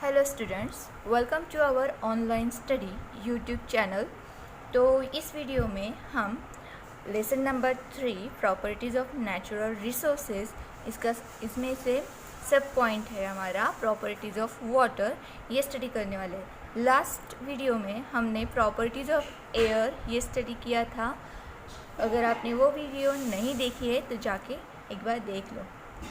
Hello students, welcome to our online study YouTube channel. तो इस video में हम lesson number 3 properties of natural resources इसमें से सब पॉइंट है हमारा प्रॉपर्टीज़ ऑफ वाटर, ये स्टडी करने वाले हैं। लास्ट वीडियो में हमने प्रॉपर्टीज़ ऑफ एयर ये स्टडी किया था। अगर आपने वो वीडियो नहीं देखी है तो जाके एक बार देख लो,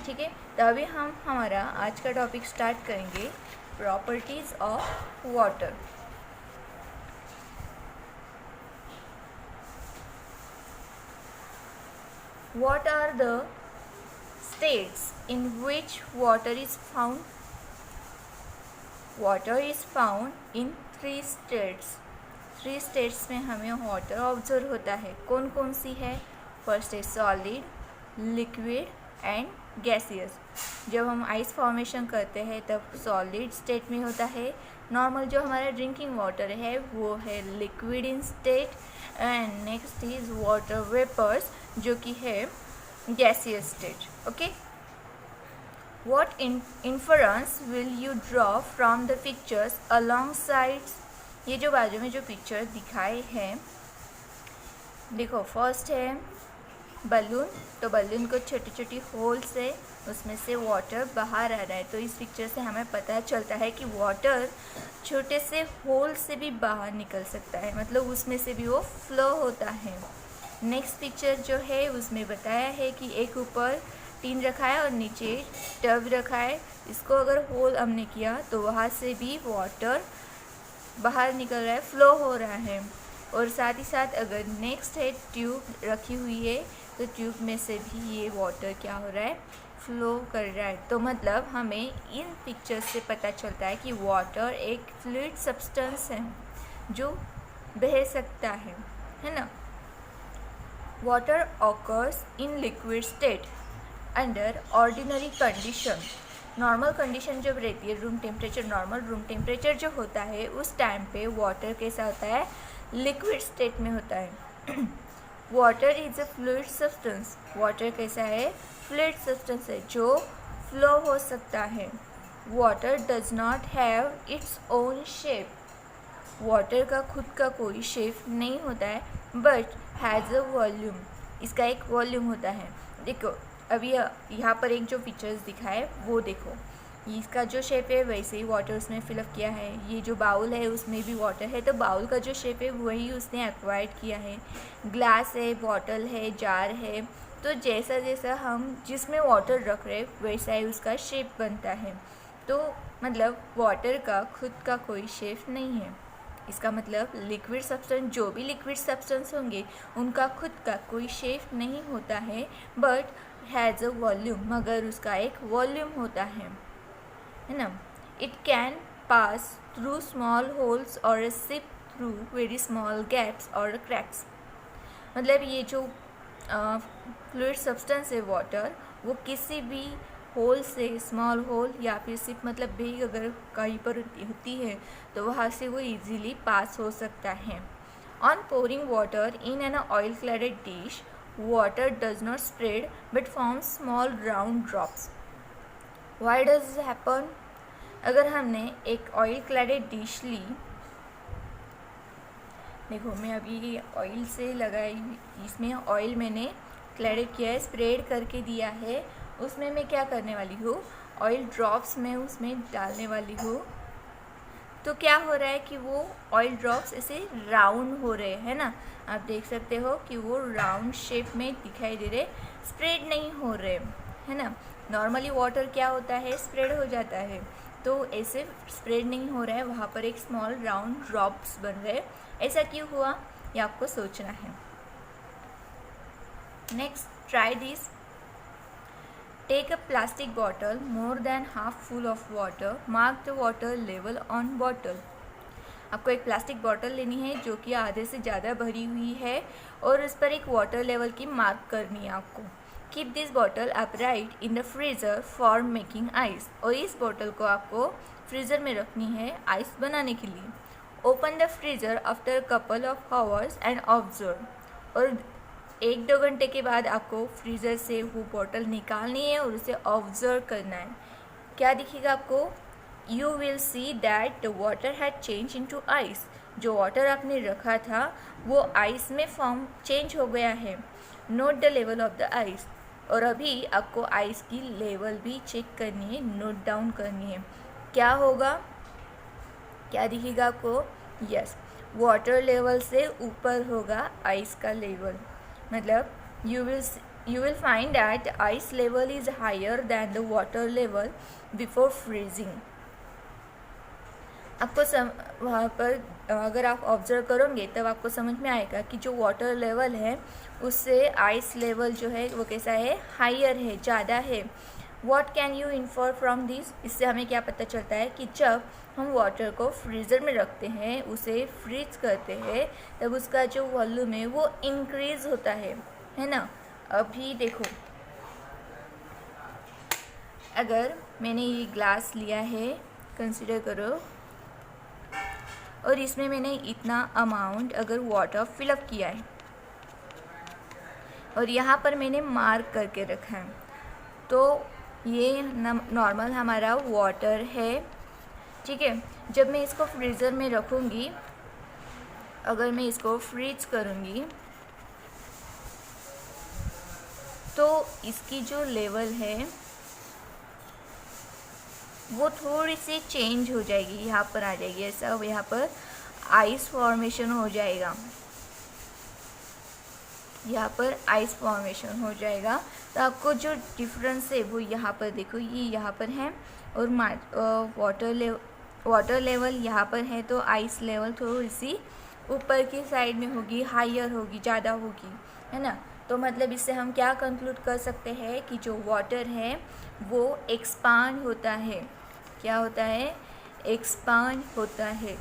ठीक है। तो अभी हम हमारा आज का टॉपिक स्टार्ट करेंगे, properties of water. What are the states in which water is found? Water is found in 3 states. 3 states में हमें वाटर ऑब्जर्व होता है। कौन कौन सी है? फर्स्ट है सॉलिड, लिक्विड एंड गैसियस। जब हम आइस फॉर्मेशन करते हैं तब सॉलिड स्टेट में होता है। नॉर्मल जो हमारा ड्रिंकिंग वाटर है वो है liquid in state, and next is water vapours जो कि है gaseous state. Okay, what inference will you draw from the pictures along sides? ये जो बाजू में जो पिक्चर दिखाए हैं, देखो फर्स्ट है बलून। तो बलून को छोटी छोटी होल से उसमें से वाटर बाहर आ रहा है। तो इस पिक्चर से हमें पता चलता है कि वाटर छोटे से होल से भी बाहर निकल सकता है, मतलब उसमें से भी वो फ्लो होता है। नेक्स्ट पिक्चर जो है उसमें बताया है कि एक ऊपर टीन रखा है और नीचे टब रखा है। इसको अगर होल हमने किया तो वहाँ से भी वाटर बाहर निकल रहा है, फ्लो हो रहा है। और साथ ही साथ अगर नेक्स्ट है ट्यूब रखी हुई है तो ट्यूब में से भी ये वाटर क्या हो रहा है, फ्लो कर रहा है। तो मतलब हमें इन पिक्चर्स से पता चलता है कि वाटर एक फ्लूइड सब्सटेंस है जो बह सकता है ना। Water occurs in liquid state under ordinary condition. Normal condition जब रहती है, room temperature, normal room temperature जो होता है उस टाइम पे वाटर कैसा होता है, लिक्विड स्टेट में होता है। Water is a fluid substance. Water कैसा है, फ्लूइड सब्सटेंस है जो फ्लो हो सकता है। Water does not have its own shape. Water का खुद का कोई शेप नहीं होता है, बट हैज़ अ वॉल्यूम। इसका एक वॉल्यूम होता है। देखो अभी यहाँ पर एक जो पिक्चर्स दिखा है वो देखो, इसका जो शेप है वैसे ही वाटर उसमें फिलअप किया है। ये जो बाउल है उसमें भी वाटर है, तो बाउल का जो शेप है वही उसने एक्वायर्ड किया है। ग्लास है, बॉटल है, जार है, तो जैसा जैसा हम जिसमें वाटर रख रहे वैसा ही उसका शेप बनता है। तो मतलब वाटर का खुद का कोई शेप नहीं है। इसका मतलब लिक्विड सब्सटेंस, जो भी लिक्विड सब्सटेंस होंगे उनका खुद का कोई शेप नहीं होता है, बट हैज़ अ वॉल्यूम, मगर उसका एक वॉल्यूम होता है ना। It can pass through small holes और seep through very small gaps और क्रैक्स। मतलब ये जो फ्लूइड सब्सटेंस है वाटर, वो किसी भी होल से, स्मॉल होल या फिर सिप मतलब भी अगर कहीं पर होती है तो वहाँ से वो इजीली पास हो सकता है। On pouring water in an oil cladded dish, water does not spread but forms small round drops. Why does this happen? अगर हमने एक ऑयल क्लैडेड डिश ली, देखो मैं अभी ऑयल से लगाई, इसमें ऑयल मैंने क्लैडेड किया है, स्प्रेड करके दिया है। उसमें मैं क्या करने वाली हूँ, ऑयल ड्रॉप्स में उसमें डालने वाली हूँ। तो क्या हो रहा है कि वो ऑयल ड्रॉप्स ऐसे राउंड हो रहे हैं ना, आप देख सकते हो कि वो राउंड शेप में दिखाई दे रहे, स्प्रेड नहीं हो रहे, है ना। नॉर्मली वाटर क्या होता है, स्प्रेड हो जाता है, तो ऐसे स्प्रेड नहीं हो रहा है, वहाँ पर एक स्मॉल राउंड ड्रॉप्स बन रहे। ऐसा क्यों हुआ ये आपको सोचना है। Next, try this. Take a plastic bottle more than half full of water. Mark the water level on bottle. आपको एक प्लास्टिक बॉटल लेनी है जो कि आधे से ज़्यादा भरी हुई है और उस पर एक वाटर लेवल की मार्क करनी है आपको। Keep this bottle upright in the freezer for making ice. और इस बॉटल को आपको फ्रीज़र में रखनी है आइस बनाने के लिए। Open the freezer after couple of hours and observe. और 1-2 घंटे के बाद आपको फ्रीज़र से वो बॉटल निकालनी है और उसे ऑब्जर्व करना है। क्या दिखेगा आपको you will see that the water had changed into ice. जो वाटर आपने रखा था वो आइस में फॉर्म चेंज हो गया है. Note the level of the ice. और अभी आपको आइस की लेवल भी चेक करनी है, नोट डाउन करनी है. क्या होगा, क्या दिखेगा आपको? यस, वाटर लेवल से ऊपर होगा आइस का लेवल. मतलब you will find that ice level is higher than the water level before freezing. आपको वहाँ पर अगर आप ऑब्जर्व करोगे तब आपको समझ में आएगा कि जो वाटर लेवल है उससे आइस लेवल जो है वो कैसा है, हायर है, ज़्यादा है. What can you infer from this? इससे हमें क्या पता चलता है कि जब हम वाटर को फ्रीज़र में रखते हैं, उसे फ्रीज करते हैं, तब उसका जो वॉल्यूम है वो इंक्रीज होता है ना. अभी देखो, अगर मैंने ये ग्लास लिया है, कंसिडर करो, और इसमें मैंने इतना अमाउंट अगर वाटर फिलअप किया है और यहाँ पर मैंने मार्क करके रखा है, तो ये नॉर्मल हमारा वाटर है. ठीक है, जब मैं इसको फ्रीज़र में रखूँगी, अगर मैं इसको फ्रीज करूँगी तो इसकी जो लेवल है वो थोड़ी सी चेंज हो जाएगी, यहाँ पर आ जाएगी. ऐसा यहाँ पर आइस फॉर्मेशन हो जाएगा, यहाँ पर आइस फॉर्मेशन हो जाएगा. तो आपको जो डिफरेंस है वो यहाँ पर देखो, ये यहाँ पर है और वाटर लेवल यहाँ पर है, तो आइस लेवल थोड़ी सी ऊपर की साइड में होगी, हायर होगी, ज़्यादा होगी, है ना. तो मतलब इससे हम क्या कंक्लूड कर सकते हैं कि जो वाटर है वो एक्सपांड होता है. क्या होता है? एक्सपांड होता है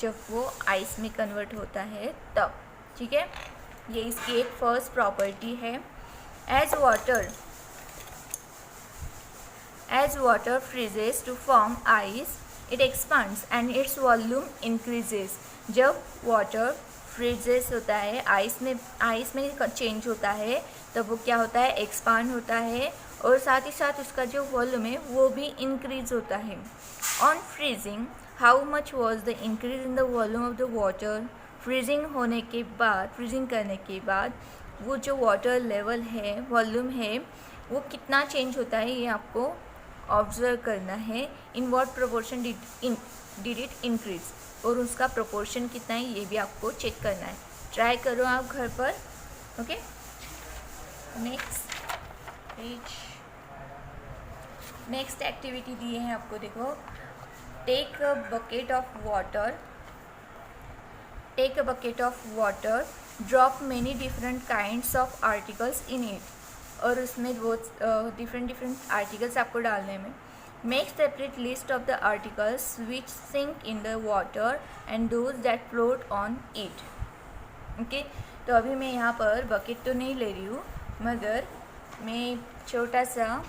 जब वो आइस में कन्वर्ट होता है तब. ठीक है, ये इसकी एक फर्स्ट प्रॉपर्टी है. As water freezes to form ice, it expands and its volume increases. जब वाटर फ्रीजेस होता है, आइस में चेंज होता है, तब वो क्या होता है? एक्सपांड होता है, और साथ ही साथ उसका जो वॉल्यूम है वो भी इंक्रीज होता है. On freezing, how much was the increase in the volume of the water? Freezing करने के बाद वो जो वाटर लेवल है, वॉल्यूम है, वो कितना चेंज होता है, ये आपको ऑब्जर्व करना है. In what proportion did it increase, और उसका प्रोपोर्शन कितना है ये भी आपको चेक करना है. ट्राई करो आप घर पर. ओके, नेक्स्ट एक्टिविटी दिए हैं आपको. देखो, take a bucket of water, drop many different kinds of articles in it. और उसमें बहुत डिफरेंट आर्टिकल्स आपको डालने में. Make separate list of the articles which sink in the water and those that float on it. Okay, तो अभी मैं यहाँ पर बकेट तो नहीं ले रही हूँ, मगर मैं छोटा सा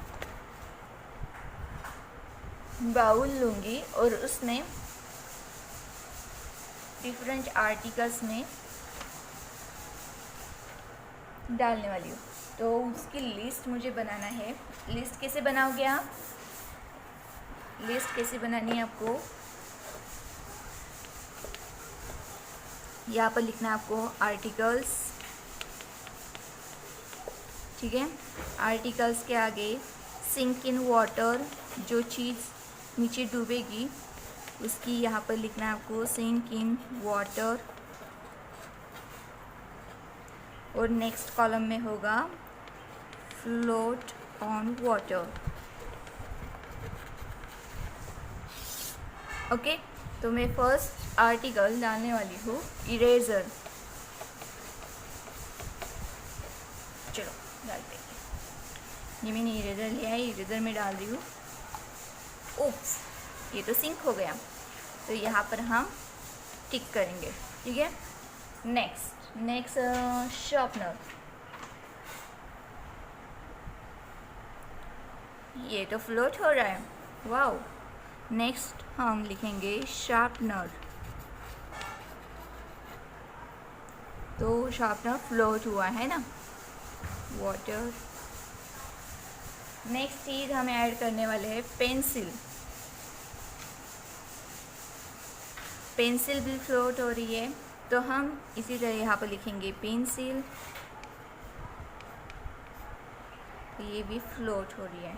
बाउल लूँगी और उसमें डिफरेंट आर्टिकल्स में डालने वाली हूँ. तो उसकी लिस्ट मुझे बनाना है. लिस्ट कैसे बनाओगे आप? लिस्ट कैसे बनानी है आपको? यहाँ पर लिखना है आपको आर्टिकल्स. ठीक है, आर्टिकल्स के आगे सिंक इन वाटर, जो चीज़ नीचे डूबेगी उसकी यहाँ पर लिखना है आपको सिंक इन वाटर. और नेक्स्ट कॉलम में होगा फ्लोट ऑन वाटर. ओके, तो मैं फर्स्ट आर्टिकल डालने वाली हूँ इरेज़र. चलो डालते हैं. ये मैंने इरेज़र लिया है, इरेज़र में डाल रही हूँ. ओप्स, ये तो सिंक हो गया, तो यहाँ पर हम टिक करेंगे. ठीक है, नेक्स्ट शार्पनर. ये तो फ्लोट हो रहा है, वाओ. नेक्स्ट हम लिखेंगे शार्पनर. तो शार्पनर फ्लोट हुआ है ना, वाटर. नेक्स्ट चीज़ हम ऐड करने वाले हैं पेंसिल. पेंसिल भी फ्लोट हो रही है, तो हम इसी तरह यहाँ पर लिखेंगे पेंसिल, तो ये भी फ्लोट हो रही है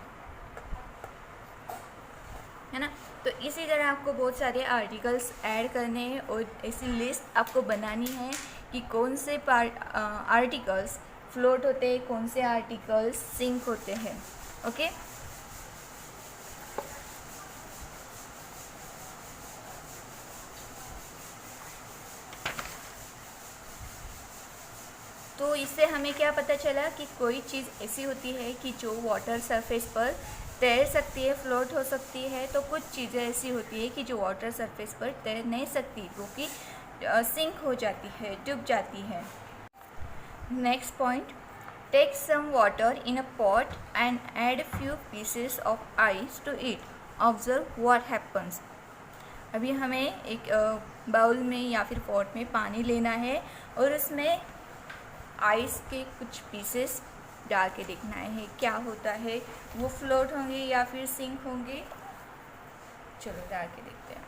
ना। तो इसी तरह आपको बहुत सारे आर्टिकल्स ऐड करने हैं और ऐसी लिस्ट आपको बनानी है कि कौन से आर्टिकल्स फ्लोट होते हैं, कौन से आर्टिकल्स सिंक होते हैं। ओके, तो इससे हमें क्या पता चला कि कोई चीज़ ऐसी होती है कि जो वाटर सरफेस पर तैर सकती है, फ्लोट हो सकती है, तो कुछ चीज़ें ऐसी होती है कि जो वाटर सरफेस पर तैर नहीं सकती, वो कि सिंक हो जाती है, डूब जाती है। Next point, take some water in a pot and add few pieces of ice to it, observe what happens. अभी हमें एक बाउल में या फिर पॉट में पानी लेना है और उसमें आइस के कुछ पीसेस डाल के देखना है क्या होता है, वो फ्लोट होंगे या फिर सिंक होंगे। चलो डाल के देखते हैं।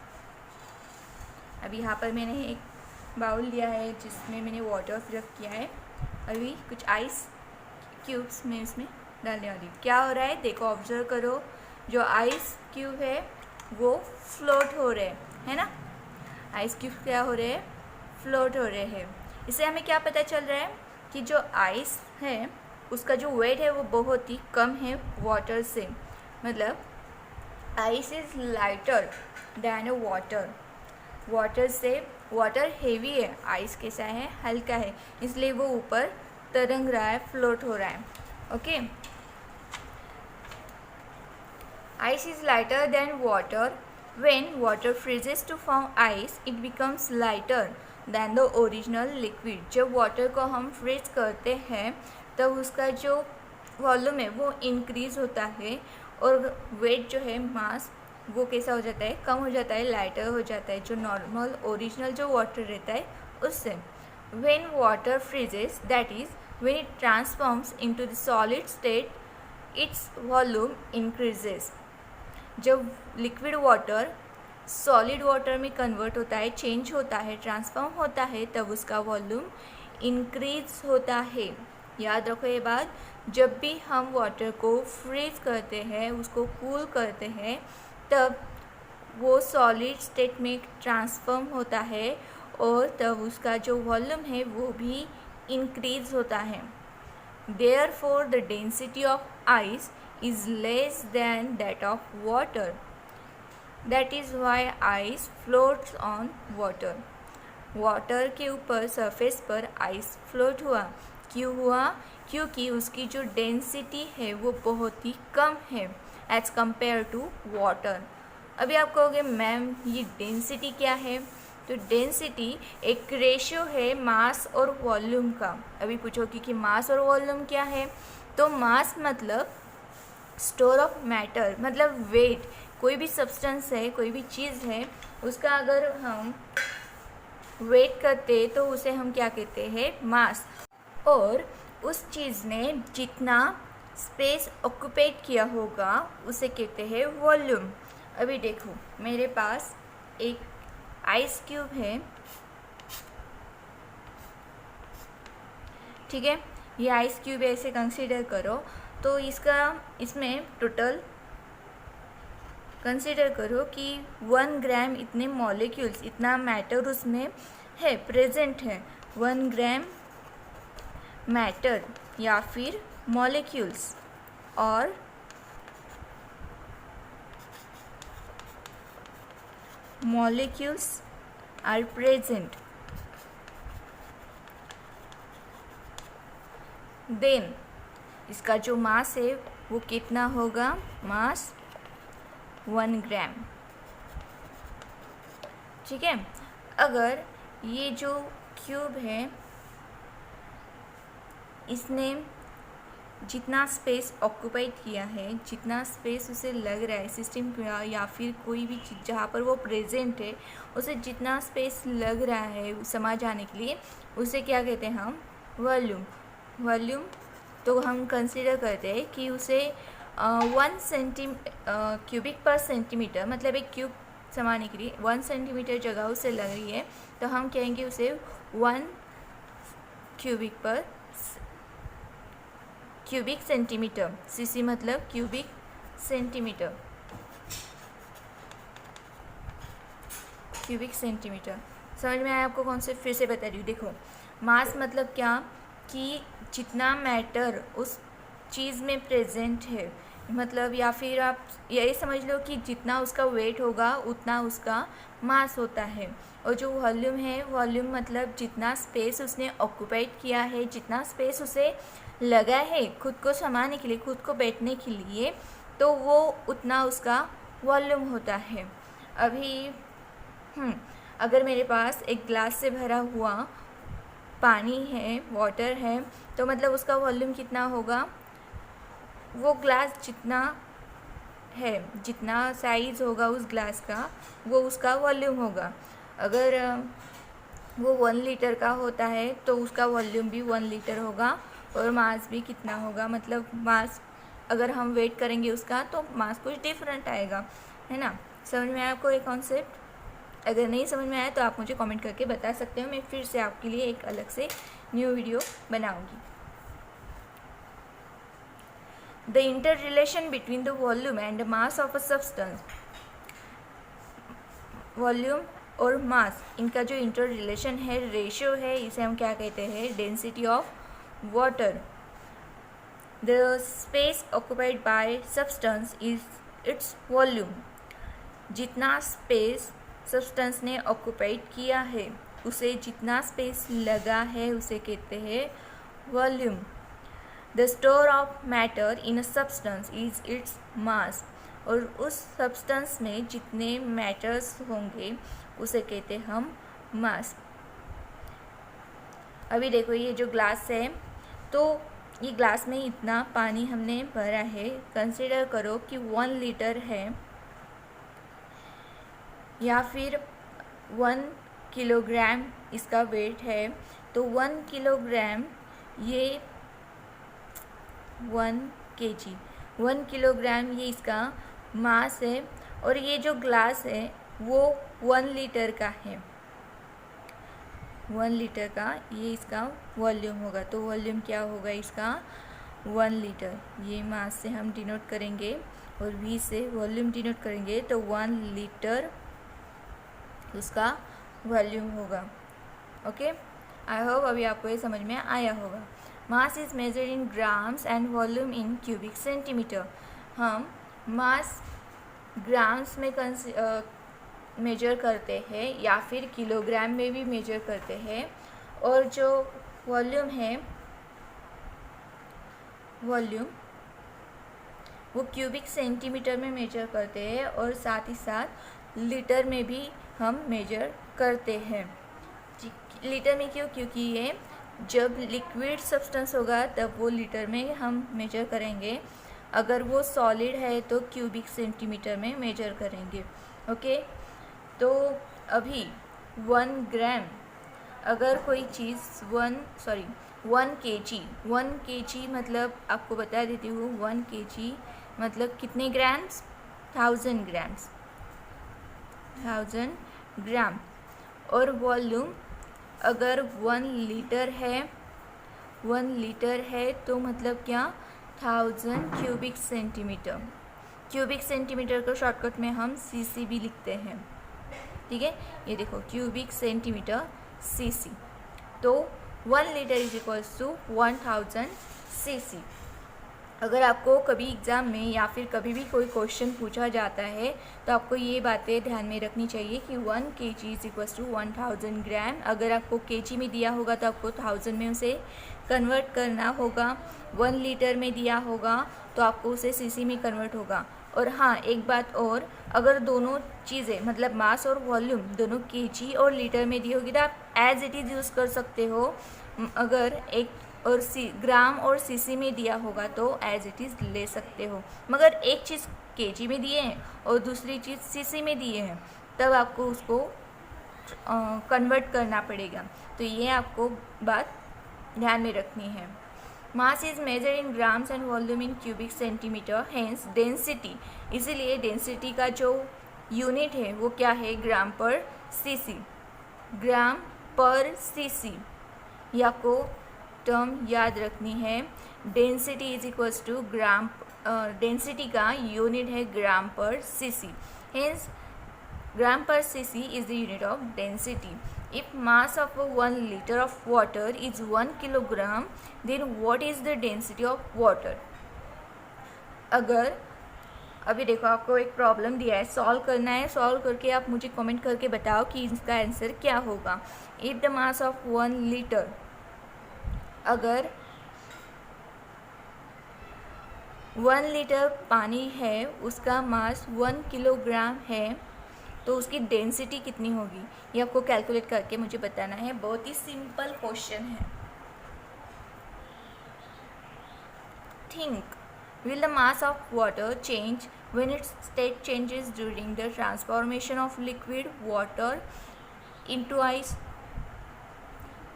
अभी यहाँ पर मैंने एक बाउल लिया है जिसमें मैंने वाटर फिलअप किया है, अभी कुछ आइस क्यूब्स में इसमें डालने वाली। क्या हो रहा है देखो, ऑब्जर्व करो, जो आइस क्यूब है वो फ्लोट हो रहे हैं, है ना। आइस क्यूब क्या हो रहे हैं, फ्लोट हो रहे हैं। इससे हमें क्या पता चल रहा है कि जो आइस है उसका जो वेट है वो बहुत ही कम है वाटर से, मतलब ice is lighter than water. Water से वाटर हेवी है, आइस कैसा है, हल्का है, इसलिए वो ऊपर तरंग रहा है, फ्लोट हो रहा है। Okay, ice is lighter than water, when water freezes to form ice it becomes lighter than the original liquid. जब वाटर को हम फ्रीज करते हैं तब उसका जो वॉल्यूम है वो इंक्रीज़ होता है और वेट जो है, मास, वो कैसा हो जाता है, कम हो जाता है, लाइटर हो जाता है, जो नॉर्मल ओरिजिनल जो वाटर रहता है उससे। When water freezes, that is when it transforms into the solid state, it's volume increases. जब लिक्विड वाटर सॉलिड वाटर में कन्वर्ट होता है, चेंज होता है, ट्रांसफॉर्म होता है, तब उसका वॉल्यूम इंक्रीज होता है। याद रखो ये बात, जब भी हम वाटर को फ्रीज करते हैं, उसको कूल करते हैं, तब वो सॉलिड स्टेट में ट्रांसफॉर्म होता है और तब उसका जो वॉल्यूम है वो भी इंक्रीज होता है। Therefore the density of ice is less than that of water. That is why ice floats on water. Water के ऊपर सरफेस पर आइस फ्लोट हुआ, क्यों हुआ, क्योंकि उसकी जो डेंसिटी है वो बहुत ही कम है एज कम्पेयर टू वाटर। अभी आप कहोगे मैम ये डेंसिटी क्या है, तो डेंसिटी एक रेशियो है मास और वॉल्यूम का। अभी पूछोगे कि मास और वॉल्यूम क्या है, तो मास मतलब स्टोर ऑफ मैटर, मतलब वेट। कोई भी सब्सटेंस है, कोई भी चीज़ है, उसका अगर हम वेट करते तो उसे हम क्या कहते हैं, मास। और उस चीज़ ने जितना स्पेस ऑक्यूपेट किया होगा उसे कहते हैं वॉल्यूम। अभी देखो मेरे पास एक आइस क्यूब है, ठीक है, ये आइस क्यूब ऐसे कंसीडर करो, तो इसमें टोटल कंसीडर करो कि 1 ग्राम इतने मॉलिक्यूल्स, इतना मैटर उसमें है, प्रेजेंट है। 1 ग्राम मैटर या फिर मॉलिक्यूल्स और मॉलिक्यूल्स आर प्रेजेंट, देन इसका जो मास है वो कितना होगा, मास 1 ग्राम, ठीक है। अगर ये जो क्यूब है इसने जितना स्पेस ऑक्यूपाइड किया है, जितना स्पेस उसे लग रहा है सिस्टम या फिर कोई भी चीज़ जहाँ पर वो प्रेजेंट है, उसे जितना स्पेस लग रहा है समा जाने के लिए, उसे क्या कहते हैं हम, वॉल्यूम। वॉल्यूम तो हम कंसीडर करते हैं कि उसे 1 क्यूबिक पर सेंटीमीटर, मतलब एक क्यूब समाने के लिए 1 सेंटीमीटर जगह उसे लग रही है, तो हम कहेंगे उसे 1 क्यूबिक सेंटीमीटर। सीसी मतलब क्यूबिक सेंटीमीटर, क्यूबिक सेंटीमीटर। समझ में आया आपको कॉन्सेप्ट? फिर से बता रही हूँ। देखो, मास मतलब क्या कि जितना मैटर उस चीज़ में प्रेजेंट है, मतलब या फिर आप यही समझ लो कि जितना उसका वेट होगा उतना उसका मास होता है। और जो वॉल्यूम है, वॉल्यूम मतलब जितना स्पेस उसने ऑक्यूपाइड किया है, जितना स्पेस उसे लगा है खुद को समाने के लिए, खुद को बैठने के लिए, तो वो उतना उसका वॉल्यूम होता है। अभी अगर मेरे पास एक ग्लास से भरा हुआ पानी है, वाटर है, तो मतलब उसका वॉल्यूम कितना होगा? वो ग्लास जितना है, जितना साइज़ होगा उस ग्लास का, वो उसका वॉल्यूम होगा। अगर वो 1 लीटर का होता है तो उसका वॉल्यूम भी 1 लीटर होगा, और मास भी कितना होगा, मतलब मास अगर हम वेट करेंगे उसका तो मास कुछ डिफरेंट आएगा, है ना। समझ में आया आपको ये कॉन्सेप्ट? अगर नहीं समझ में आया तो आप मुझे कमेंट करके बता सकते हो, मैं फिर से आपके लिए एक अलग से न्यू वीडियो बनाऊंगी। The inter relation between the volume and mass of a substance. Volume और मास, इनका जो इंटर रिलेशन है, रेशियो है, इसे हम क्या कहते हैं? Density of water. The space occupied by substance is its volume. जितना स्पेस सब्सटेंस ने ऑक्यूपाइड किया है, उसे जितना स्पेस लगा है, उसे कहते हैं volume. The store of matter in a substance is its mass. और उस सब्सटेंस में जितने मैटर्स होंगे उसे कहते हम मास। अभी देखो, ये जो ग्लास है, तो ये ग्लास में इतना पानी हमने भरा है। कंसीडर करो कि 1 लीटर है, या फिर 1 किलोग्राम इसका वेट है, तो 1 किलोग्राम ये 1 केजी, 1 किलोग्राम ये इसका मास है। और ये जो ग्लास है वो 1 लीटर का है, 1 लीटर का ये इसका वॉल्यूम होगा। तो वॉल्यूम क्या होगा इसका? 1 लीटर। ये मास से हम डिनोट करेंगे और वी से वॉल्यूम डिनोट करेंगे, तो 1 लीटर उसका वॉल्यूम होगा। ओके, आई होप अभी आपको ये समझ में आया होगा। Mass is measured in grams and volume in cubic centimetre. हम मास ग्राम्स में मेजर करते हैं या फिर किलोग्राम में भी मेजर करते हैं, और जो वॉल्यूम है, वॉल्यूम वो क्यूबिक सेंटीमीटर में मेजर करते हैं, और साथ ही साथ लीटर में भी हम मेजर करते हैं। लीटर में क्यों? क्योंकि ये जब लिक्विड सब्सटेंस होगा तब वो लीटर में हम मेजर करेंगे, अगर वो सॉलिड है तो क्यूबिक सेंटीमीटर में मेजर करेंगे। ओके, तो अभी 1 ग्राम, अगर कोई चीज़ 1 केजी मतलब आपको बता देती हूँ, 1 केजी मतलब कितने ग्राम्स? 1000 ग्राम्स, 1000 ग्राम। और वॉल्यूम अगर 1 लीटर है, 1 लीटर है तो मतलब क्या? 1000 क्यूबिक सेंटीमीटर। क्यूबिक सेंटीमीटर को शॉर्टकट में हम सीसी भी लिखते हैं, ठीक है। ये देखो, क्यूबिक सेंटीमीटर सीसी। तो 1 litre is equals to 1000 cc. अगर आपको कभी एग्ज़ाम में या फिर कभी भी कोई क्वेश्चन पूछा जाता है तो आपको ये बातें ध्यान में रखनी चाहिए कि 1 केजी इज इक्वल्स टू 1000 ग्राम। अगर आपको केजी में दिया होगा तो आपको 1000 में उसे कन्वर्ट करना होगा, 1 लीटर में दिया होगा तो आपको उसे सीसी में कन्वर्ट होगा। और हाँ, एक बात और, अगर दोनों चीज़ें मतलब मास और वॉल्यूम दोनों केजी और लीटर में दी होगी तो आप एज इट इज़ यूज़ कर सकते हो। अगर एक और ग्राम और सीसी में दिया होगा तो एज इट इज़ ले सकते हो, मगर एक चीज़ केजी में दिए हैं और दूसरी चीज़ सीसी में दिए हैं, तब आपको उसको कन्वर्ट करना पड़ेगा। तो ये आपको बात ध्यान में रखनी है। Mass is measure in grams and volume in cubic centimetre, hence density. इसीलिए डेंसिटी का जो यूनिट है वो क्या है, ग्राम पर सीसी। ग्राम पर सीसी या को टर्म याद रखनी है। Density is equals to gram, density का यूनिट है gram per cc. Hence gram per cc is the unit of density. If mass of 1 liter of water is 1 kilogram, then what is the density of water? अगर अभी देखो आपको एक problem दिया है, solve करना है, सॉल्व करके आप मुझे कमेंट करके बताओ कि इसका आंसर क्या होगा। If the mass of 1 litre, अगर 1 लीटर पानी है उसका मास 1 किलोग्राम है तो उसकी डेंसिटी कितनी होगी, ये आपको कैलकुलेट करके मुझे बताना है। बहुत ही सिंपल क्वेश्चन है। Think, will the mass of water change when its state changes during the transformation of liquid water into ice?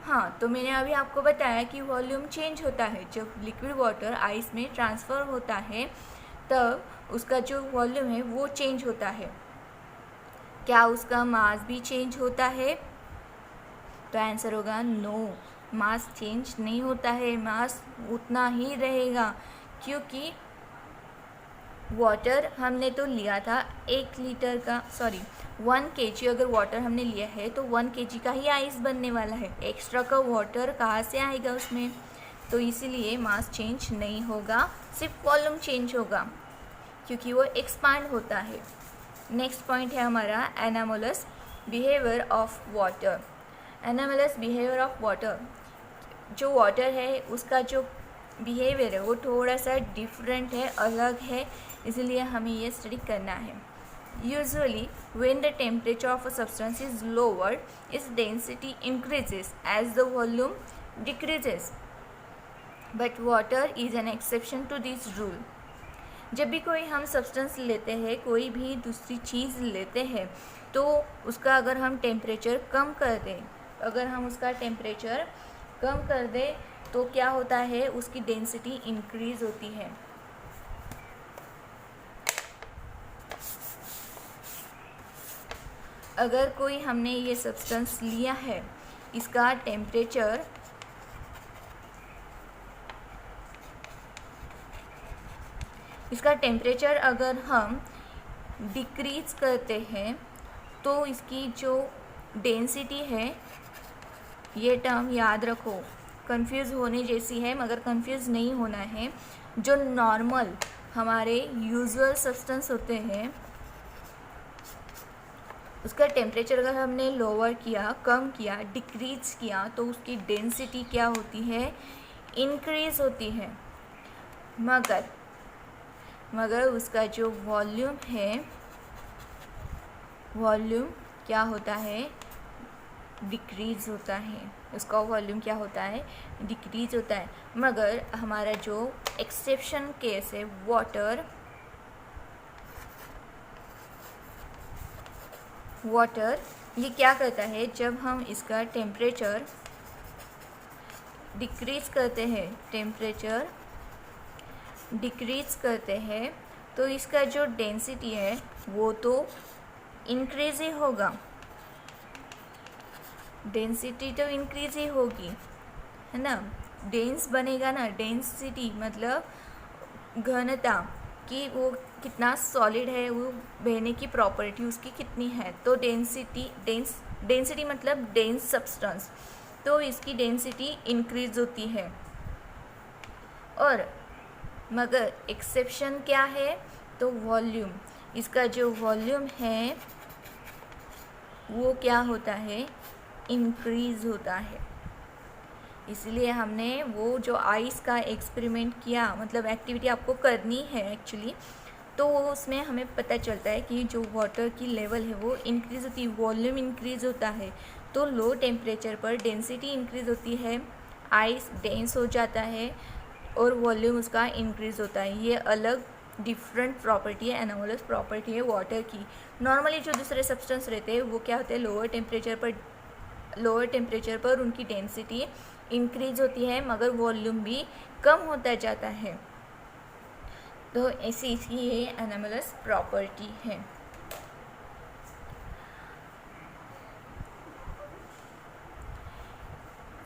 हाँ, तो मैंने अभी आपको बताया कि वॉल्यूम चेंज होता है जब लिक्विड वाटर आइस में ट्रांसफ़र होता है, तब उसका जो वॉल्यूम है वो चेंज होता है। क्या उसका मास भी चेंज होता है? तो आंसर होगा नो, मास चेंज नहीं होता है, मास उतना ही रहेगा, क्योंकि वाटर हमने तो लिया था 1 लीटर का, 1 kg अगर वाटर हमने लिया है तो 1 kg का ही आइस बनने वाला है। एक्स्ट्रा का वाटर कहाँ से आएगा उसमें? तो इसीलिए मास चेंज नहीं होगा, सिर्फ वॉल्यूम चेंज होगा क्योंकि वो एक्सपांड होता है। नेक्स्ट पॉइंट है हमारा anomalous behaviour of water. Anomalous behaviour of water, जो वाटर है उसका जो बिहेवियर है वो थोड़ा सा डिफरेंट है, अलग है, इसलिए हमें ये स्टडी करना है। Usually when the temperature of a substance is lower, its density increases as the volume decreases, but water is an exception to this rule. जब भी कोई हम सब्सटेंस लेते हैं, कोई भी दूसरी चीज़ लेते हैं, तो उसका अगर हम टेम्परेचर कम कर दें, अगर हम उसका टेम्परेचर कम कर दें तो क्या होता है, उसकी डेंसिटी इंक्रीज़ होती है। अगर कोई हमने ये सब्सटेंस लिया है, इसका टेम्परेचर अगर हम डिक्रीज़ करते हैं तो इसकी जो डेंसिटी है, ये टर्म याद रखो, कंफ्यूज होने जैसी है मगर कंफ्यूज नहीं होना है। जो नॉर्मल हमारे यूजुअल सब्सटेंस होते हैं उसका टेम्परेचर अगर हमने लोअर किया, कम किया, डिक्रीज किया, तो उसकी डेंसिटी क्या होती है, इंक्रीज होती है। मगर उसका जो वॉल्यूम है, वॉल्यूम क्या होता है, डिक्रीज होता है। उसका वॉल्यूम क्या होता है, डिक्रीज होता है। मगर हमारा जो एक्सेप्शन केस है वाटर ये क्या करता है, जब हम इसका टेम्परेचर डिक्रीज करते हैं तो इसका जो डेंसिटी है वो तो इंक्रीज ही होगा, डेंसिटी तो इंक्रीज ही होगी, है ना। डेंस बनेगा ना, डेंसिटी मतलब घनता कि वो कितना सॉलिड है, वो बहने की प्रॉपर्टी उसकी कितनी है। तो डेंसिटी मतलब डेंस सब्सटेंस, तो इसकी डेंसिटी इंक्रीज होती है। और मगर एक्सेप्शन क्या है, तो वॉल्यूम, इसका जो वॉल्यूम है वो क्या होता है, इंक्रीज होता है। इसलिए हमने वो जो आइस का एक्सपेरिमेंट किया, मतलब एक्टिविटी आपको करनी है एक्चुअली, तो उसमें हमें पता चलता है कि जो वाटर की लेवल है वो इंक्रीज़ होती है, वॉल्यूम इंक्रीज़ होता है। तो लो टेम्परेचर पर डेंसिटी इंक्रीज़ होती है, आइस डेंस हो जाता है और वॉल्यूम उसका इंक्रीज़ होता है। ये अलग डिफरेंट प्रॉपर्टी है, एनोमलस प्रॉपर्टी है वाटर की। नॉर्मली जो दूसरे सब्सटेंस रहते हैं वो क्या होते हैं, लोअर टेम्परेचर पर उनकी डेंसिटी इंक्रीज होती है मगर वॉल्यूम भी कम होता जाता है। तो ऐसी इसकी ये एनोमलस प्रॉपर्टी है।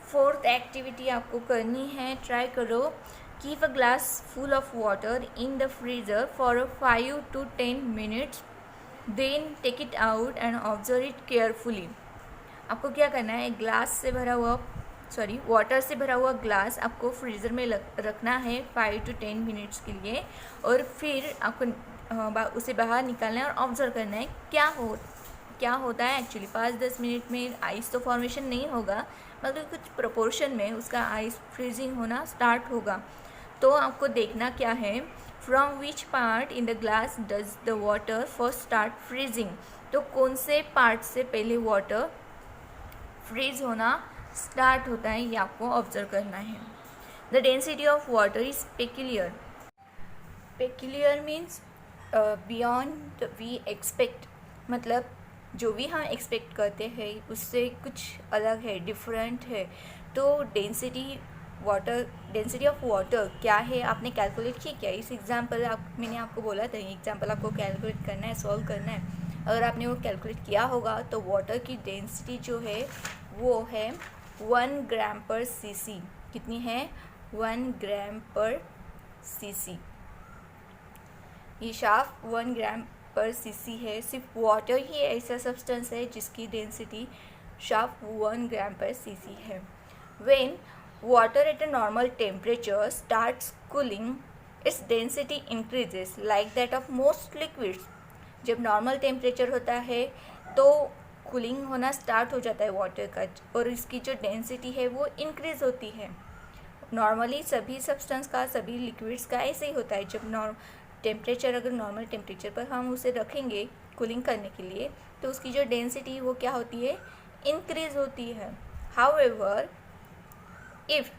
फोर्थ एक्टिविटी आपको करनी है, ट्राई करो, keep a glass full of water in the freezer for 5 to 10 minutes, then take it out and observe it carefully. आपको क्या करना है, वाटर से भरा हुआ ग्लास आपको फ्रीज़र में रखना है 5 to 10 मिनट्स के लिए, और फिर आपको उसे बाहर निकालना है और ऑब्जर्व करना है क्या होता है। एक्चुअली 5-10 मिनट में आइस तो फॉर्मेशन नहीं होगा, मगर कुछ प्रोपोर्शन में उसका आइस फ्रीजिंग होना स्टार्ट होगा। तो आपको देखना क्या है, from which part in the glass does the water first start freezing. तो कौन से पार्ट से पहले वाटर फ्रीज होना स्टार्ट होता है, ये आपको ऑब्जर्व करना है। The density of water is peculiar. Peculiar means beyond we expect, मतलब जो भी हम एक्सपेक्ट करते हैं उससे कुछ अलग है, डिफरेंट है। तो डेंसिटी ऑफ वाटर क्या है, आपने कैलकुलेट किया क्या? इस एग्जाम्पल मैंने आपको बोला था, एग्जाम्पल आपको कैलकुलेट करना है, सॉल्व करना है। अगर आपने वो कैलकुलेट किया होगा तो वाटर की डेंसिटी जो है वो है 1 ग्राम पर cc। कितनी है? 1 ग्राम पर cc। ये शार्प 1 ग्राम पर cc है। सिर्फ वाटर ही ऐसा सब्सटेंस है जिसकी डेंसिटी शार्प 1 ग्राम पर cc है। When water at a normal temperature starts cooling, it's density increases like that of most liquids. जब नॉर्मल टेम्परेचर होता है तो कूलिंग होना स्टार्ट हो जाता है वाटर का, और इसकी जो डेंसिटी है वो इंक्रीज़ होती है। नॉर्मली सभी सब्सटेंस का, सभी लिक्विड्स का ऐसे ही होता है। जब टेम्परेचर अगर नॉर्मल टेम्परेचर पर हम उसे रखेंगे कूलिंग करने के लिए, तो उसकी जो डेंसिटी वो क्या होती है? इंक्रीज़ होती है। However if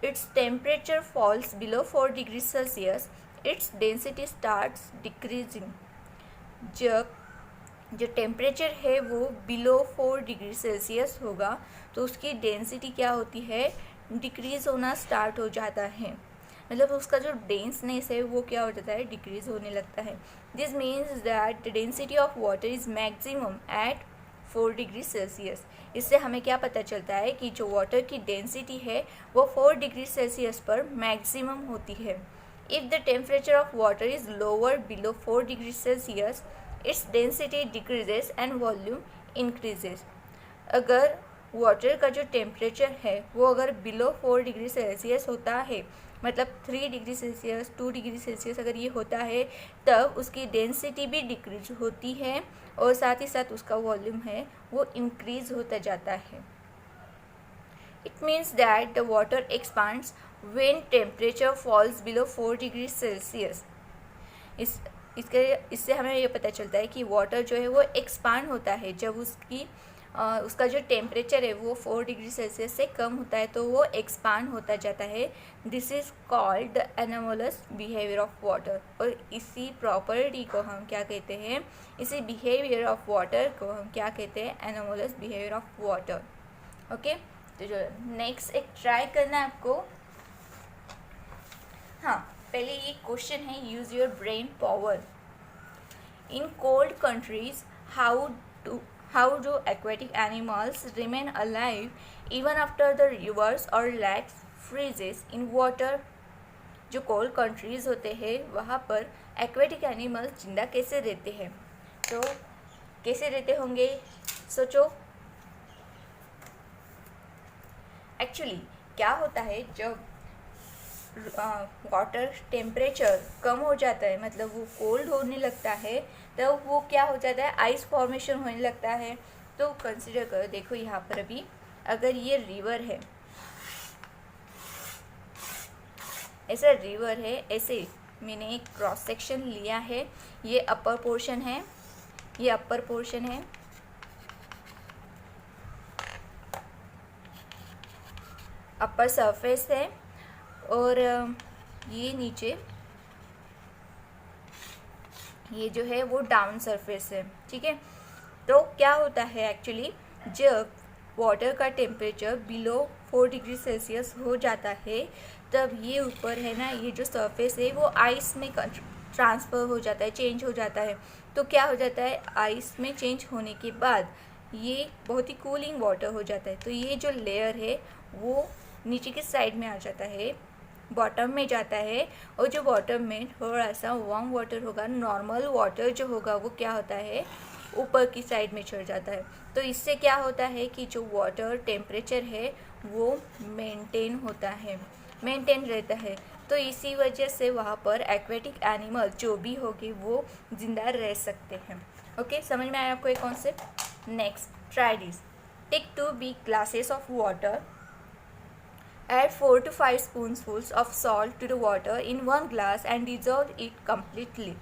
its temperature falls below 4 degree Celsius, its density starts decreasing. जब जो टेम्परेचर है वो बिलो 4 डिग्री सेल्सियस होगा तो उसकी डेंसिटी क्या होती है? डिक्रीज़ होना स्टार्ट हो जाता है। मतलब उसका जो डेंसनेस है वो क्या हो जाता है? डिक्रीज़ होने लगता है। This means that the density of water is maximum at 4 degree Celsius. इससे हमें क्या पता चलता है कि जो वाटर की डेंसिटी है वो 4 डिग्री सेल्सियस पर मैक्सिमम होती है। If the temperature of water is lower below 4 degree Celsius, its density decreases and volume increases. अगर वाटर का जो टेम्परेचर है वो अगर बिलो 4 डिग्री सेल्सियस होता है, मतलब 3 डिग्री सेल्सियस 2 डिग्री सेल्सियस अगर ये होता है, तब उसकी डेंसिटी भी डिक्रीज होती है और साथ ही साथ उसका वॉल्यूम है वो इंक्रीज होता जाता है। It means that the water expands when temperature falls below 4 degree Celsius. इससे हमें ये पता चलता है कि वाटर जो है वो एक्सपांड होता है जब उसका जो टेम्परेचर है वो 4 डिग्री सेल्सियस से कम होता है, तो वो एक्सपांड होता जाता है। This is called the anomalous behaviour of water. और इसी प्रॉपर्टी को हम क्या कहते हैं? इसी बिहेवियर ऑफ वाटर को हम क्या कहते हैं? Anomalous behaviour of water. Okay, तो जो नेक्स्ट एक ट्राई करना है आपको। हाँ, पहले ये क्वेश्चन है, use your brain power. In cold countries how do aquatic animals remain alive even after the rivers or lakes freezes in water? जो कोल्ड कंट्रीज होते हैं वहाँ पर एक्वेटिक एनिमल्स जिंदा कैसे रहते हैं? तो कैसे रहते होंगे, सोचो। एक्चुअली क्या होता है, जब वाटर टेम्परेचर कम हो जाता है, मतलब वो कोल्ड होने लगता है, तो वो क्या हो जाता है? आइस फॉर्मेशन होने लगता है। तो कंसिडर करो, देखो यहाँ पर अभी अगर ये रिवर है, ऐसा रिवर है, ऐसे मैंने एक क्रॉस सेक्शन लिया है, ये अपर पोर्शन है, ये अपर पोर्शन है, अपर सरफेस है, और ये नीचे ये जो है वो डाउन सरफेस है। ठीक है, तो क्या होता है एक्चुअली, जब वाटर का टेम्परेचर बिलो 4 डिग्री सेल्सियस हो जाता है, तब ये ऊपर है ना, ये जो सरफेस है वो आइस में ट्रांसफ़र हो जाता है, चेंज हो जाता है। तो क्या हो जाता है, आइस में चेंज होने के बाद ये बहुत ही कूलिंग वाटर हो जाता है। तो ये जो लेयर है वो नीचे की साइड में आ जाता है, बॉटम में जाता है, और जो बॉटम में थोड़ा सा वार्म वाटर होगा, नॉर्मल वाटर जो होगा वो क्या होता है, ऊपर की साइड में चढ़ जाता है। तो इससे क्या होता है कि जो वाटर टेम्परेचर है वो मेंटेन होता है, मेंटेन रहता है। तो इसी वजह से वहाँ पर एक्वेटिक एनिमल जो भी होगी वो जिंदा रह सकते हैं। ओके, समझ में आया आपको ये concept? Next, try this. Take 2 big glasses of water. Add 4 to 5 spoonfuls of salt to the water in one glass and dissolve it completely.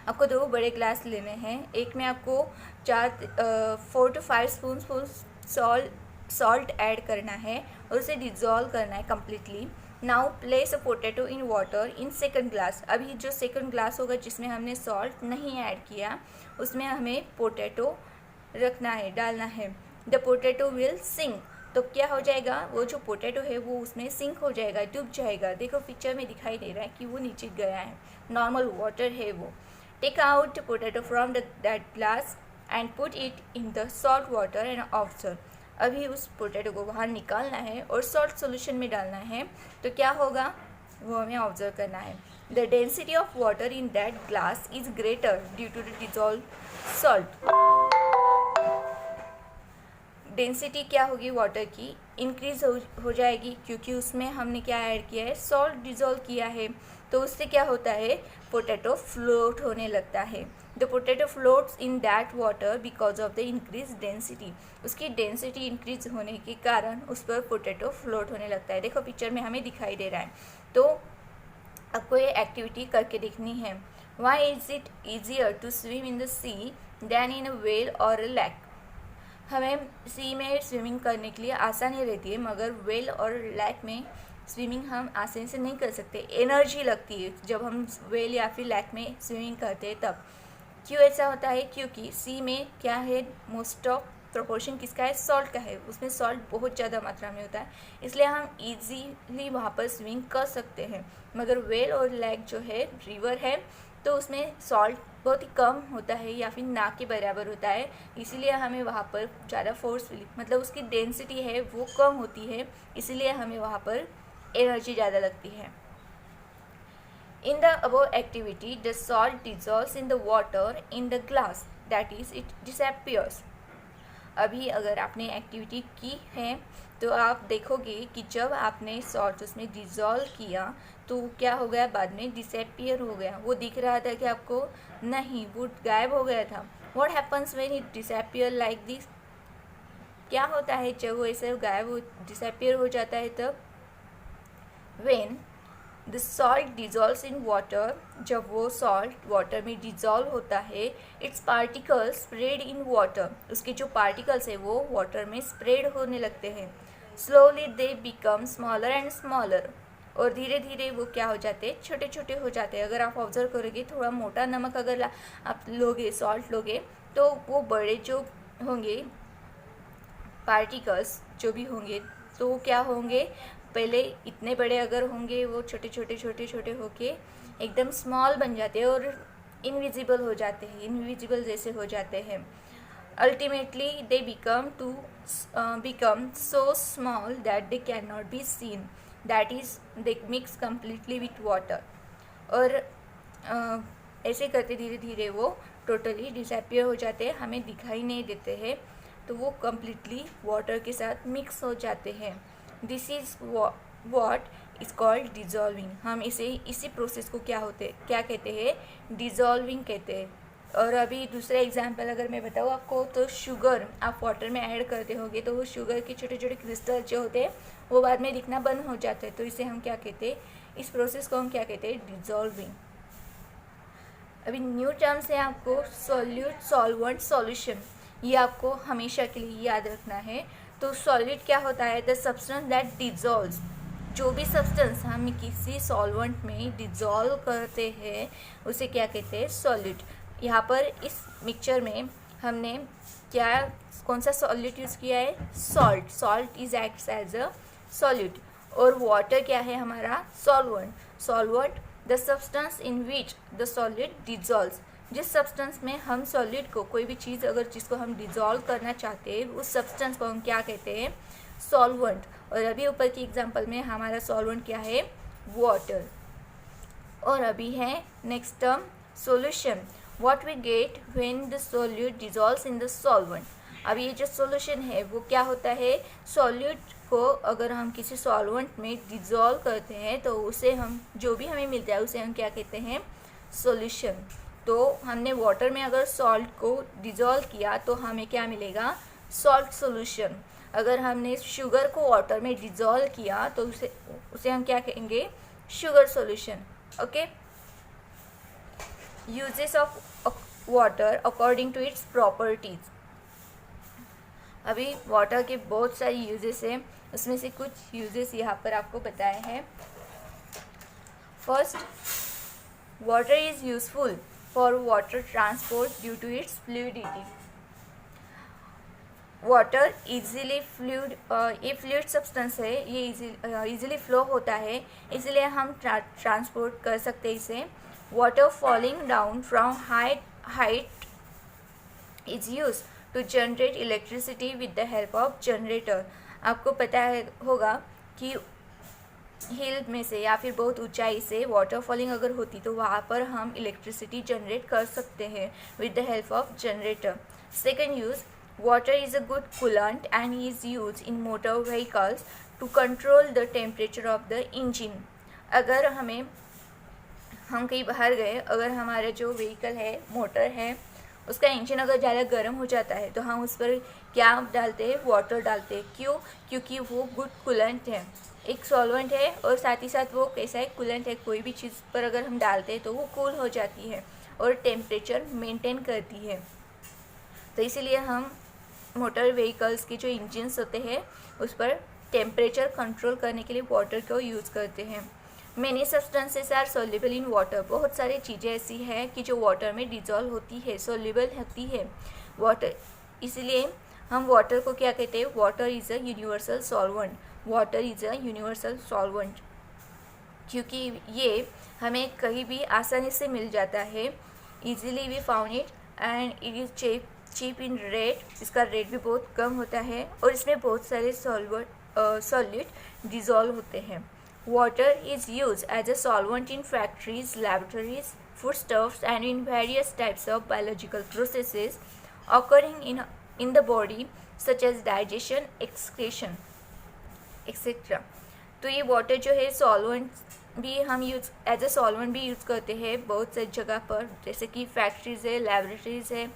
आपको 2 बड़े ग्लास लेने हैं, एक में आपको 4 to 5 स्पूनफुल सॉल्ट ऐड करना है और उसे डिज़ोल्व करना है completely. Now place a potato in water in second glass. अभी जो सेकंड ग्लास होगा जिसमें हमने सॉल्ट नहीं ऐड किया, उसमें हमें पोटैटो रखना है, डालना है। The potato will sink. तो क्या हो जाएगा, वो जो पोटैटो है वो उसमें सिंक हो जाएगा, डूब जाएगा। देखो पिक्चर में दिखाई दे रहा है कि वो नीचे गया है, नॉर्मल वाटर है वो। Take out the potato from that glass and put it in the salt water and observe. अभी उस पोटैटो को बाहर निकालना है और सॉल्ट सोल्यूशन में डालना है। तो क्या होगा वो हमें ऑब्जर्व करना है। The density of water in that glass is greater due to the dissolve salt. Density क्या होगी वाटर की, इंक्रीज हो जाएगी, क्योंकि उसमें हमने क्या ऐड किया है, सॉल्ट डिज़ोल्व किया है। तो उससे क्या होता है, पोटैटो फ्लोट होने लगता है। The potato floats in that water because of the increase density. उसकी डेंसिटी इंक्रीज होने के कारण उस पर पोटैटो फ्लोट होने लगता है। देखो पिक्चर में हमें दिखाई दे रहा है। तो आपको ये एक्टिविटी करके देखनी है। Why is it easier to swim in the sea than in a well or a lake. हमें सी में स्विमिंग करने के लिए आसानी रहती है, मगर वेल और लेक में स्विमिंग हम आसानी से नहीं कर सकते, एनर्जी लगती है जब हम वेल या फिर लेक में स्विमिंग करते हैं तब। क्यों ऐसा होता है, क्योंकि सी में क्या है, मोस्ट ऑफ प्रोपोर्शन किसका है, सॉल्ट का है, उसमें सॉल्ट बहुत ज़्यादा मात्रा में होता है, इसलिए हम इजीली वहाँ पर स्विमिंग कर सकते हैं। मगर वेल और लेक जो है, रिवर है, तो उसमें सॉल्ट बहुत ही कम होता है या फिर ना के बराबर होता है, इसीलिए हमें वहाँ पर ज़्यादा फोर्सफुली, मतलब उसकी डेंसिटी है वो कम होती है, इसीलिए हमें वहाँ पर एनर्जी ज़्यादा लगती है। In the above activity the salt dissolves in the water in the glass, that is it disappears. अभी अगर आपने एक्टिविटी की है तो आप देखोगे कि जब आपने सॉल्ट उसमें डिज़ोल्व किया तो क्या हो गया, बाद में डिसअपियर हो गया। वो दिख रहा था कि आपको, नहीं, वो गायब हो गया था। What happens when it disappear like this. क्या होता है जब वो ऐसे गायब हो, डिसअपियर हो जाता है तब, when the salt dissolves in water, जब वो सॉल्ट वाटर में डिजॉल्व होता है, it's particles spread in water, उसके जो पार्टिकल्स है वो वाटर में स्प्रेड होने लगते हैं। Slowly they become smaller and smaller, और धीरे धीरे वो क्या हो जाते हैं, छोटे छोटे हो जाते हैं। अगर आप ऑब्जर्व करोगे, थोड़ा मोटा नमक अगर आप लोगे, सॉल्ट लोगे, तो वो बड़े जो होंगे पार्टिकल्स जो भी होंगे, तो वो क्या होंगे, पहले इतने बड़े अगर होंगे, वो छोटे छोटे छोटे छोटे होके एकदम स्मॉल बन जाते हैं और इनविजिबल हो जाते हैं, इनविजिबल जैसे हो जाते हैं। Ultimately they become so small that they can not be seen, that is they mix completely with water. और ऐसे करते धीरे धीरे वो टोटली डिसअपियर हो जाते हैं, हमें दिखाई नहीं देते हैं, तो वो कम्प्लीटली वाटर के साथ मिक्स हो जाते हैं। This is what is called dissolving. हम इसी प्रोसेस को क्या कहते हैं, डिज़ोल्विंग कहते हैं। और अभी दूसरा एग्जांपल अगर मैं बताऊँ आपको, तो शुगर आप वाटर में ऐड करते होंगे तो वो शुगर के छोटे छोटे क्रिस्टल जो होते हैं वो बाद में दिखना बंद हो जाते हैं, तो इसे हम क्या कहते हैं, इस प्रोसेस को हम क्या कहते हैं, डिज़ोल्विंग। अभी न्यू टर्म्स है आपको, सॉल्यूट, सॉल्वेंट, सॉल्यूशन, ये आपको हमेशा के लिए याद रखना है। तो सॉलिड क्या होता है, द सब्सटेंस दैट डिजॉल्व्स, जो भी सब्सटेंस हम किसी सॉल्वेंट में डिजॉल्व करते हैं उसे क्या कहते हैं, सॉलिड। यहाँ पर इस मिक्सचर में हमने कौन सा सॉलिड यूज़ किया है, salt. Salt is acts as a solid. और वाटर क्या है हमारा, solvent. Solvent the substance in which the solid dissolves, जिस सब्सटेंस में हम सॉलिड को, कोई भी चीज़ अगर जिसको हम डिज़ोल्व करना चाहते हैं, उस सब्सटेंस को हम क्या कहते हैं? सॉल्वेंट। और अभी ऊपर की एग्जांपल में हमारा सॉल्वेंट क्या है? वाटर। और अभी है next term solution. What we get when the solute dissolves in the solvent. अब ये जो सॉल्यूशन है वो क्या होता है? सॉल्यूट को अगर हम किसी सॉल्वेंट में डिजॉल्व करते हैं तो उसे हम, जो भी हमें मिलता है उसे हम क्या कहते हैं? सॉल्यूशन। तो हमने वाटर में अगर सॉल्ट को डिजॉल्व किया तो हमें क्या मिलेगा? Salt solution. अगर हमने शुगर को वाटर में डिजॉल्व किया तो उसे हम क्या कहेंगे? Sugar solution. Okay. Uses of water according to its properties. अभी वाटर के बहुत सारी यूजेस हैं, उसमें से कुछ यूजेस यहाँ पर आपको बताए हैं। First, water is useful for water transport due to its fluidity. Water easily fluid, ये फ्लूइड सब्सटेंस है, ये इजीली फ्लो होता है, इसलिए हम ट्रांसपोर्ट कर सकते हैं इसे। Water falling down from height is use to generate electricity with the help of generator. आपको पता है होगा कि हिल में से या फिर बहुत ऊंचाई से वाटर फॉलिंग अगर होती तो वहाँ पर हम इलेक्ट्रिसिटी जनरेट कर सकते हैं with the help of generator. Second use, water is a good coolant and is used in motor vehicles to control the temperature of the engine। अगर हम कहीं बाहर गए, अगर हमारा जो व्हीकल है, मोटर है, उसका इंजन अगर ज़्यादा गर्म हो जाता है तो हम उस पर क्या डालते हैं? वाटर डालते हैं। क्यों? क्योंकि वो गुड कूलेंट है, एक सॉल्वेंट है और साथ ही साथ वो कैसा है? कूलेंट है। कोई भी चीज़ पर अगर हम डालते हैं तो वो कूल हो जाती है और टेम्परेचर मेंटेन करती है। तो इसीलिए हम मोटर व्हीकल्स के जो इंजन्स होते हैं उस पर टेम्परेचर कंट्रोल करने के लिए वाटर को यूज़ करते हैं। Many substances are soluble in water. बहुत सारी चीज़ें ऐसी हैं कि जो वाटर में डिजॉल्व होती है, सोल्यूबल होती है वाटर, इसलिए हम वाटर को क्या कहते हैं? Water is a universal solvent. Water is a universal solvent क्योंकि ये हमें कहीं भी आसानी से मिल जाता है। Easily we found it and it is cheap in rate. इसका रेट भी बहुत कम होता है और इसमें बहुत सारे सॉल्यूट डिजॉल्व होते हैं। Water is use as a solvent in factories, laboratories, foodstuffs and in various types of biological processes occurring in the body such as digestion, excretion, etc. तो ये वाटर जो है सॉल्वेंट भी हम एज अ सॉल्वेंट भी use करते हैं बहुत सारी जगह पर, जैसे कि फैक्ट्रीज़ है, लैबोरेटरीज़ है,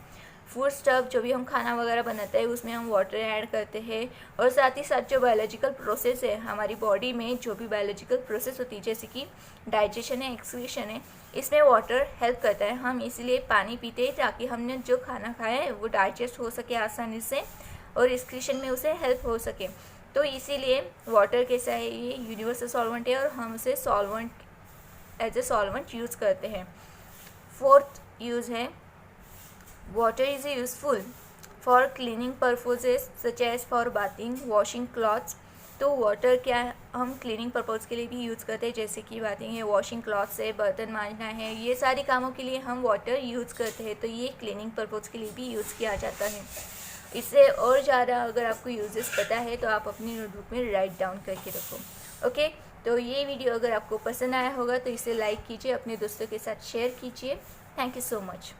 फूड स्टफ जो भी हम खाना वगैरह बनाते हैं उसमें हम वाटर ऐड करते हैं। और साथ ही साथ जो बायोलॉजिकल प्रोसेस है हमारी बॉडी में, जो भी बायोलॉजिकल प्रोसेस होती है जैसे कि डाइजेशन है, एक्सक्रीशन है, इसमें वाटर हेल्प करता है। हम इसीलिए पानी पीते हैं ताकि हमने जो खाना खाया है वो डाइजेस्ट हो सके आसानी से और एक्सक्रीशन में उसे हेल्प हो सके। तो इसीलिए वाटर कैसा है? ये यूनिवर्सल सॉल्वेंट है और हम उसे solvent as a solvent use करते हैं। फोर्थ यूज़ है, water is useful for cleaning purposes such as for bathing, washing clothes. तो वाटर क्या है? हम क्लीनिंग पर्पज़ के लिए भी यूज़ करते हैं, जैसे कि बाथिंग है, वॉशिंग क्लॉथ्स है, बर्तन मांजना है, ये सारी कामों के लिए हम वाटर यूज़ करते हैं। तो ये क्लीनिंग पर्पज़ के लिए भी यूज़ किया जाता है। इससे और ज़्यादा अगर आपको यूजेस पता है तो आप अपनी नोटबुक में राइट डाउन करके रखो। ओके, तो ये वीडियो अगर आपको पसंद आया होगा तो इसे लाइक कीजिए, अपने दोस्तों के साथ शेयर कीजिए। Thank you so much.